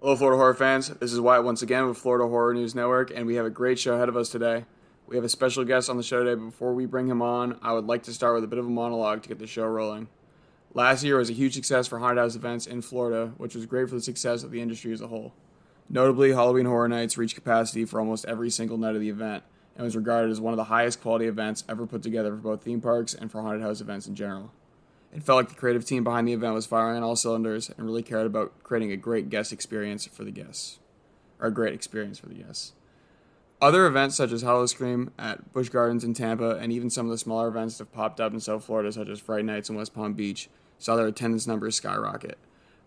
Hello, Florida horror fans. This is Wyatt once again with Florida Horror News Network, and we have a great show ahead of us today. We have a special guest on the show today, but before we bring him on, I would like to start with a bit of a monologue to get the show rolling. Last year was a huge success for haunted house events in Florida, which was great for the success of the industry as a whole. Notably, Halloween Horror Nights reached capacity for almost every single night of the event, and was regarded as one of the highest quality events ever put together for both theme parks and for haunted house events in general. It felt like the creative team behind the event was firing on all cylinders and really cared about creating a great guest experience for the guests. Or a great experience for the guests. Other events such as Howl-O-Scream at Busch Gardens in Tampa and even some of the smaller events that have popped up in South Florida such as Fright Nights in West Palm Beach saw their attendance numbers skyrocket.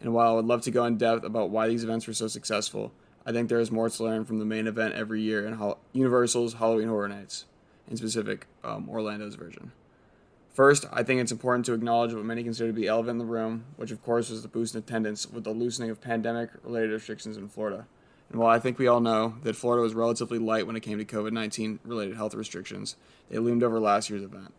And while I would love to go in depth about why these events were so successful, I think there is more to learn from the main event every year in Universal's Halloween Horror Nights, in specific Orlando's version. First, I think it's important to acknowledge what many consider to be the elephant in the room, which of course was the boost in attendance with the loosening of pandemic-related restrictions in Florida. And while I think we all know that Florida was relatively light when it came to COVID-19 related health restrictions, they loomed over last year's event.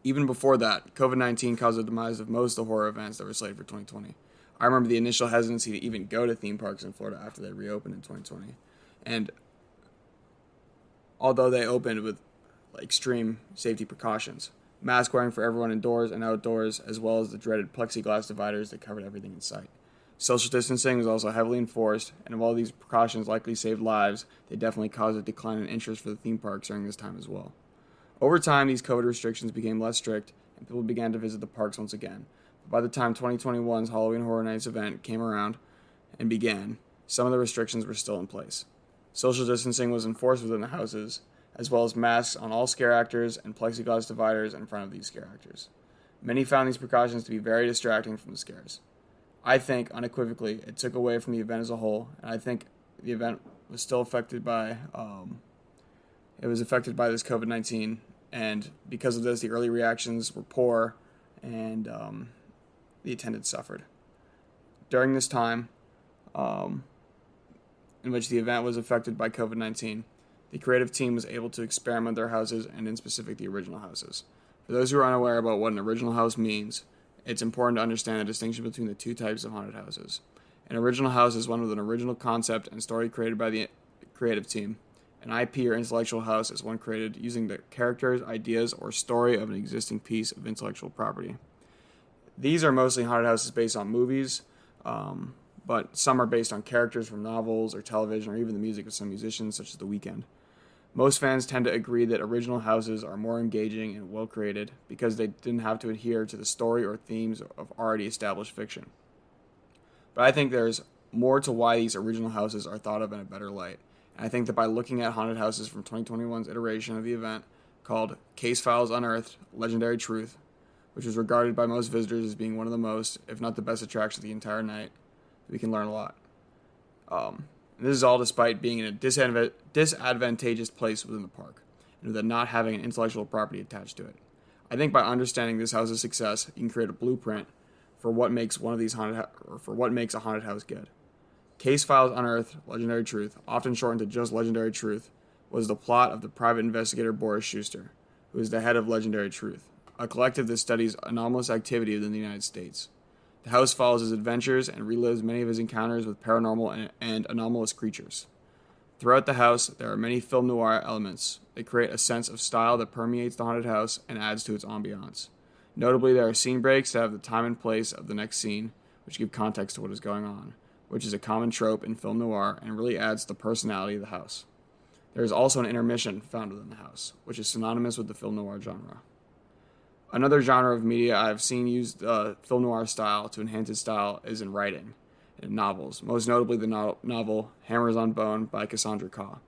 Even before that, COVID-19 caused the demise of most of the horror events that were slated for 2020. I remember the initial hesitancy to even go to theme parks in Florida after they reopened in 2020. And although they opened with extreme safety precautions, mask wearing for everyone indoors and outdoors, as well as the dreaded plexiglass dividers that covered everything in sight. Social distancing was also heavily enforced, and while these precautions likely saved lives, they definitely caused a decline in interest for the theme parks during this time as well. Over time, these COVID restrictions became less strict, and people began to visit the parks once again. But by the time 2021's Halloween Horror Nights event came around and began, some of the restrictions were still in place. Social distancing was enforced within the houses, as well as masks on all scare actors and plexiglass dividers in front of these scare actors. Many found these precautions to be very distracting from the scares. I think, unequivocally, it took away from the event as a whole, and I think the event was still affected by, this COVID-19, and because of this, the early reactions were poor, and the attendance suffered. During this time, in which the event was affected by COVID-19, the creative team was able to experiment their houses, and in specific, the original houses. For those who are unaware about what an original house means, it's important to understand the distinction between the two types of haunted houses. An original house is one with an original concept and story created by the creative team. An IP or intellectual house is one created using the characters, ideas, or story of an existing piece of intellectual property. These are mostly haunted houses based on movies, but some are based on characters from novels or television or even the music of some musicians such as The Weeknd. Most fans tend to agree that original houses are more engaging and well created because they didn't have to adhere to the story or themes of already established fiction. But I think there's more to why these original houses are thought of in a better light. And I think that by looking at haunted houses from 2021's iteration of the event called Case Files Unearthed, Legendary Truth, which was regarded by most visitors as being one of the most, if not the best attraction of the entire night, we can learn a lot. And this is all despite being in a disadvantageous place within the park, and with it not having an intellectual property attached to it. I think by understanding this house's success, you can create a blueprint for what makes a haunted house good. Case Files Unearthed, Legendary Truth, often shortened to just Legendary Truth, was the plot of the private investigator Boris Schuster, who is the head of Legendary Truth, a collective that studies anomalous activity within the United States. The house follows his adventures and relives many of his encounters with paranormal and anomalous creatures. Throughout the house, there are many film noir elements. They create a sense of style that permeates the haunted house and adds to its ambiance. Notably, there are scene breaks that have the time and place of the next scene, which give context to what is going on, which is a common trope in film noir and really adds to the personality of the house. There is also an intermission found within the house, which is synonymous with the film noir genre. Another genre of media I have seen use film noir style to enhance its style is in writing, in novels, most notably the novel Hammers on Bone by Cassandra Khaw.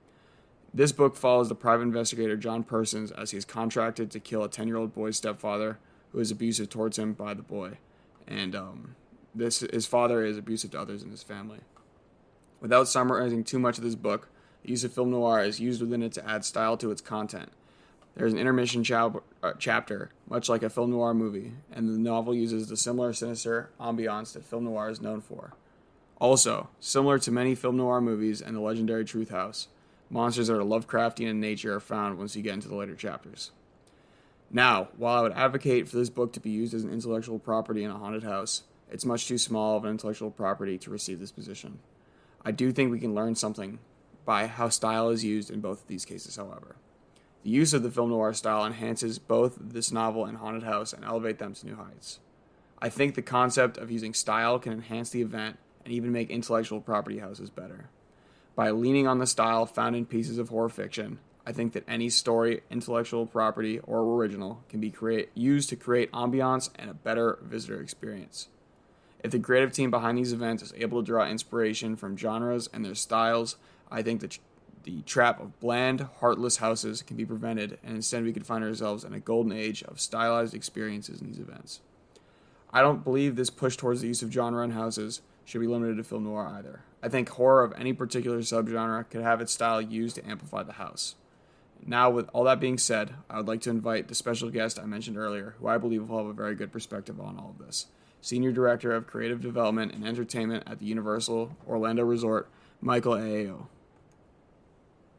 This book follows the private investigator John Persons as he is contracted to kill a 10-year-old boy's stepfather who is abusive towards him by the boy, and his father is abusive to others in his family. Without summarizing too much of this book, the use of film noir is used within it to add style to its content. There is an intermission chapter, much like a film noir movie, and the novel uses the similar sinister ambiance that film noir is known for. Also, similar to many film noir movies and the legendary Truth House, monsters that are Lovecraftian in nature are found once you get into the later chapters. Now, while I would advocate for this book to be used as an intellectual property in a haunted house, It's much too small of an intellectual property to receive this position. I do think we can learn something by how style is used in both of these cases, however. The use of the film noir style enhances both this novel and Haunted House and elevate them to new heights. I think the concept of using style can enhance the event and even make intellectual property houses better. By leaning on the style found in pieces of horror fiction, I think that any story, intellectual property, or original can be used to create ambiance and a better visitor experience. If the creative team behind these events is able to draw inspiration from genres and their styles, I think that the trap of bland, heartless houses can be prevented, and instead we could find ourselves in a golden age of stylized experiences in these events. I don't believe this push towards the use of genre in houses should be limited to film noir either. I think horror of any particular subgenre could have its style used to amplify the house. Now, with all that being said, I would like to invite the special guest I mentioned earlier, who I believe will have a very good perspective on all of this. Senior Director of Creative Development and Entertainment at the Universal Orlando Resort, Michael Aao.